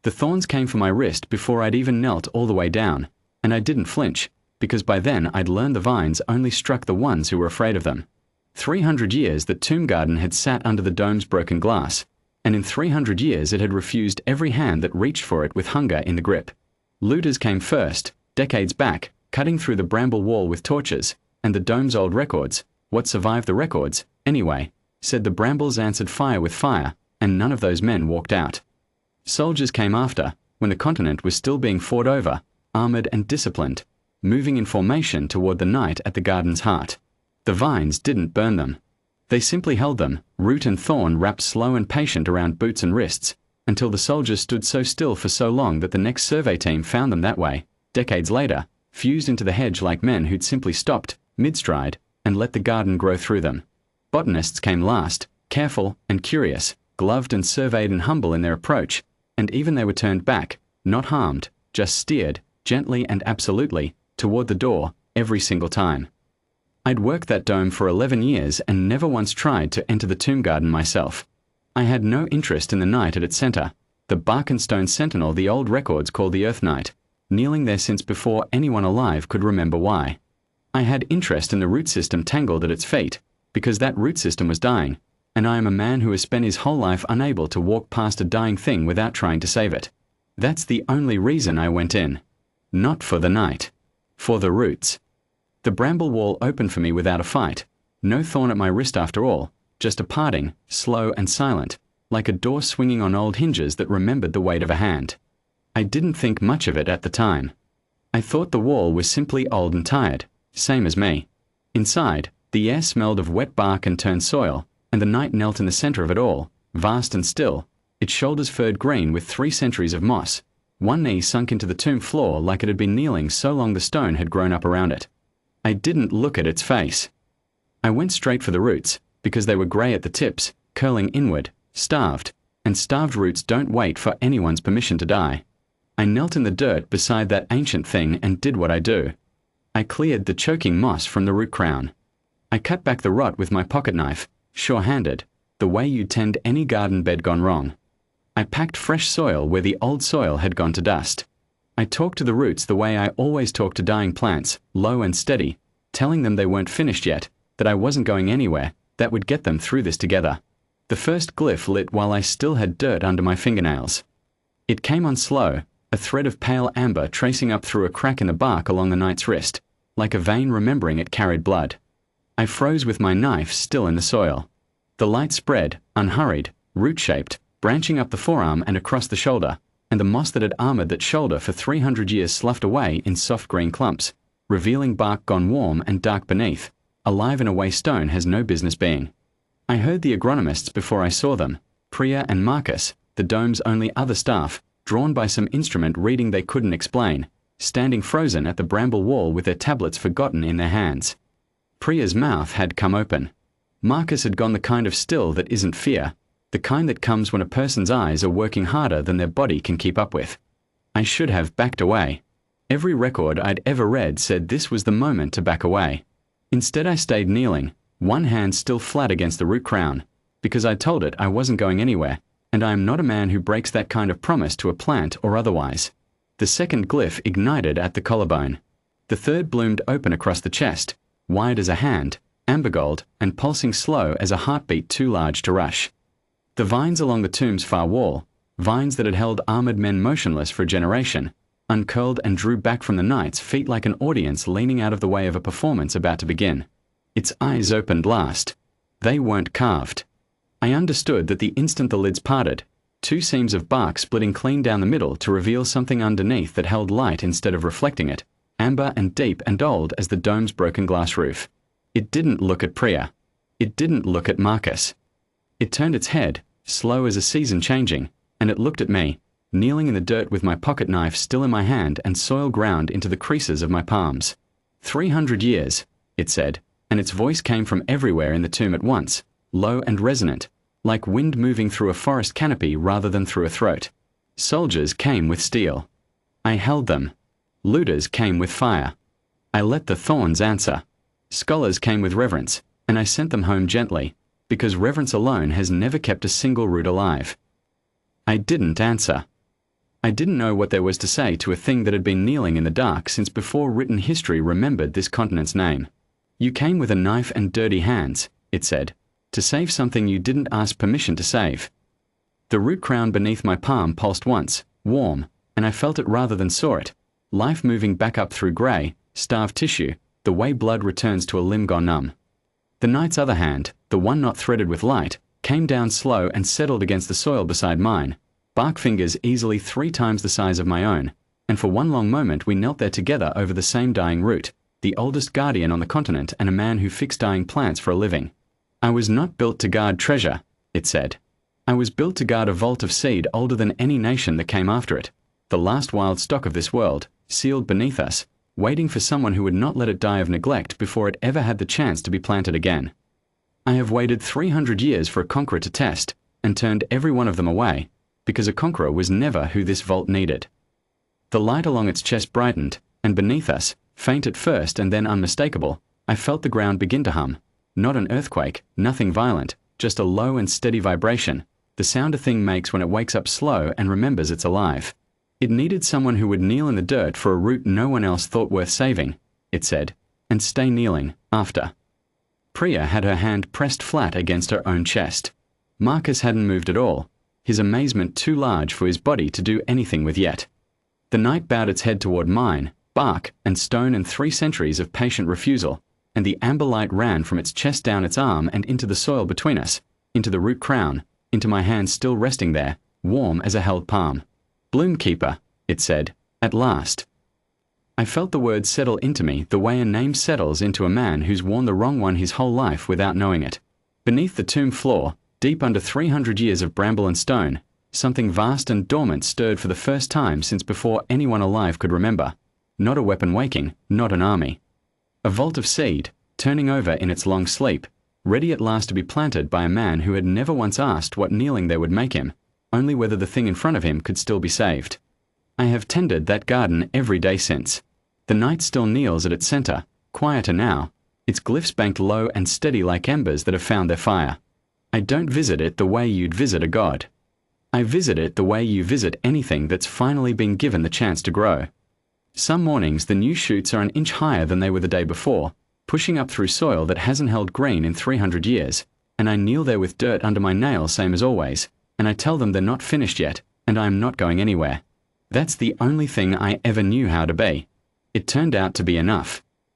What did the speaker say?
The thorns came for my wrist before I'd even knelt all the way down, and I didn't flinch, because by then I'd learned the vines only struck the ones who were afraid of them. 300 years that Tomb Garden had sat under the dome's broken glass, and in 300 years it had refused every hand that reached for it with hunger in the grip. Looters came first, decades back, cutting through the bramble wall with torches, and the dome's old records, what survived the records, anyway, said the brambles answered fire with fire, and none of those men walked out. Soldiers came after, when the continent was still being fought over, armored and disciplined, moving in formation toward the night at the garden's heart. The vines didn't burn them. They simply held them, root and thorn wrapped slow and patient around boots and wrists, until the soldiers stood so still for so long that the next survey team found them that way, decades later, fused into the hedge like men who'd simply stopped, mid-stride, and let the garden grow through them. Botanists came last, careful and curious, gloved and surveyed and humble in their approach, and even they were turned back, not harmed, just steered, gently and absolutely, toward the door, every single time. I'd worked that dome for 11 years and never once tried to enter the tomb garden myself. I had no interest in the knight at its center, the bark and stone sentinel the old records called the Earth Knight, kneeling there since before anyone alive could remember why. I had interest in the root system tangled at its feet, because that root system was dying, and I am a man who has spent his whole life unable to walk past a dying thing without trying to save it. That's the only reason I went in. Not for the knight. For the roots. The bramble wall opened for me without a fight. No thorn at my wrist after all, just a parting, slow and silent, like a door swinging on old hinges that remembered the weight of a hand. I didn't think much of it at the time. I thought the wall was simply old and tired, same as me. Inside, the air smelled of wet bark and turned soil, and the knight knelt in the center of it all, vast and still, its shoulders furred green with 3 centuries of moss, one knee sunk into the tomb floor like it had been kneeling so long the stone had grown up around it. I didn't look at its face. I went straight for the roots, because they were grey at the tips, curling inward, starved, and starved roots don't wait for anyone's permission to die. I knelt in the dirt beside that ancient thing and did what I do. I cleared the choking moss from the root crown. I cut back the rot with my pocket knife, sure-handed, the way you'd tend any garden bed gone wrong. I packed fresh soil where the old soil had gone to dust. I talked to the roots the way I always talk to dying plants, low and steady, telling them they weren't finished yet, that I wasn't going anywhere, that would get them through this together. The first glyph lit while I still had dirt under my fingernails. It came on slow, a thread of pale amber tracing up through a crack in the bark along the knight's wrist, like a vein remembering it carried blood. I froze with my knife still in the soil. The light spread, unhurried, root-shaped, branching up the forearm and across the shoulder, and the moss that had armored that shoulder for 300 years sloughed away in soft green clumps, revealing bark gone warm and dark beneath, alive in a way stone has no business being. I heard the agronomists before I saw them, Priya and Marcus, the dome's only other staff, drawn by some instrument reading they couldn't explain, standing frozen at the bramble wall with their tablets forgotten in their hands. Priya's mouth had come open. Marcus had gone the kind of still that isn't fear, the kind that comes when a person's eyes are working harder than their body can keep up with. I should have backed away. Every record I'd ever read said this was the moment to back away. Instead I stayed kneeling, one hand still flat against the root crown, because I'd told it I wasn't going anywhere, and I am not a man who breaks that kind of promise to a plant or otherwise. The second glyph ignited at the collarbone. The third bloomed open across the chest, wide as a hand, amber gold, and pulsing slow as a heartbeat too large to rush. The vines along the tomb's far wall, vines that had held armored men motionless for a generation, uncurled and drew back from the knight's feet like an audience leaning out of the way of a performance about to begin. Its eyes opened last. They weren't carved. I understood that the instant the lids parted, 2 seams of bark splitting clean down the middle to reveal something underneath that held light instead of reflecting it, amber and deep and old as the dome's broken glass roof. It didn't look at Priya. It didn't look at Marcus. It turned its head, slow as a season changing, and it looked at me, kneeling in the dirt with my pocket knife still in my hand and soil ground into the creases of my palms. 300 years, it said, and its voice came from everywhere in the tomb at once, low and resonant, like wind moving through a forest canopy rather than through a throat. Soldiers came with steel. I held them. Looters came with fire. I let the thorns answer. Scholars came with reverence, and I sent them home gently, because reverence alone has never kept a single root alive. I didn't answer. I didn't know what there was to say to a thing that had been kneeling in the dark since before written history remembered this continent's name. You came with a knife and dirty hands, it said, to save something you didn't ask permission to save. The root crown beneath my palm pulsed once, warm, and I felt it rather than saw it, life moving back up through grey, starved tissue, the way blood returns to a limb gone numb. The knight's other hand, the one not threaded with light, came down slow and settled against the soil beside mine, bark fingers easily 3 times the size of my own, and for one long moment we knelt there together over the same dying root, the oldest guardian on the continent and a man who fixed dying plants for a living. I was not built to guard treasure, it said. I was built to guard a vault of seed older than any nation that came after it, the last wild stock of this world, sealed beneath us, waiting for someone who would not let it die of neglect before it ever had the chance to be planted again. I have waited 300 years for a conqueror to test, and turned every one of them away, because a conqueror was never who this vault needed. The light along its chest brightened, and beneath us, faint at first and then unmistakable, I felt the ground begin to hum. Not an earthquake, nothing violent, just a low and steady vibration, the sound a thing makes when it wakes up slow and remembers it's alive. It needed someone who would kneel in the dirt for a root no one else thought worth saving, it said, and stay kneeling, after. Priya had her hand pressed flat against her own chest. Marcus hadn't moved at all, his amazement too large for his body to do anything with yet. The knight bowed its head toward mine, bark and stone and 3 centuries of patient refusal, and the amber light ran from its chest down its arm and into the soil between us, into the root crown, into my hand still resting there, warm as a held palm. Bloomkeeper, it said, at last. I felt the words settle into me the way a name settles into a man who's worn the wrong one his whole life without knowing it. Beneath the tomb floor, deep under 300 years of bramble and stone, something vast and dormant stirred for the first time since before anyone alive could remember. Not a weapon waking, not an army. A vault of seed, turning over in its long sleep, ready at last to be planted by a man who had never once asked what kneeling there would make him, only whether the thing in front of him could still be saved. I have tended that garden every day since. The night still kneels at its center, quieter now, its glyphs banked low and steady like embers that have found their fire. I don't visit it the way you'd visit a god. I visit it the way you visit anything that's finally been given the chance to grow. Some mornings the new shoots are an inch higher than they were the day before, pushing up through soil that hasn't held green in 300 years, and I kneel there with dirt under my nails same as always, and I tell them they're not finished yet, and I am not going anywhere. That's the only thing I ever knew how to be. It turned out to be enough.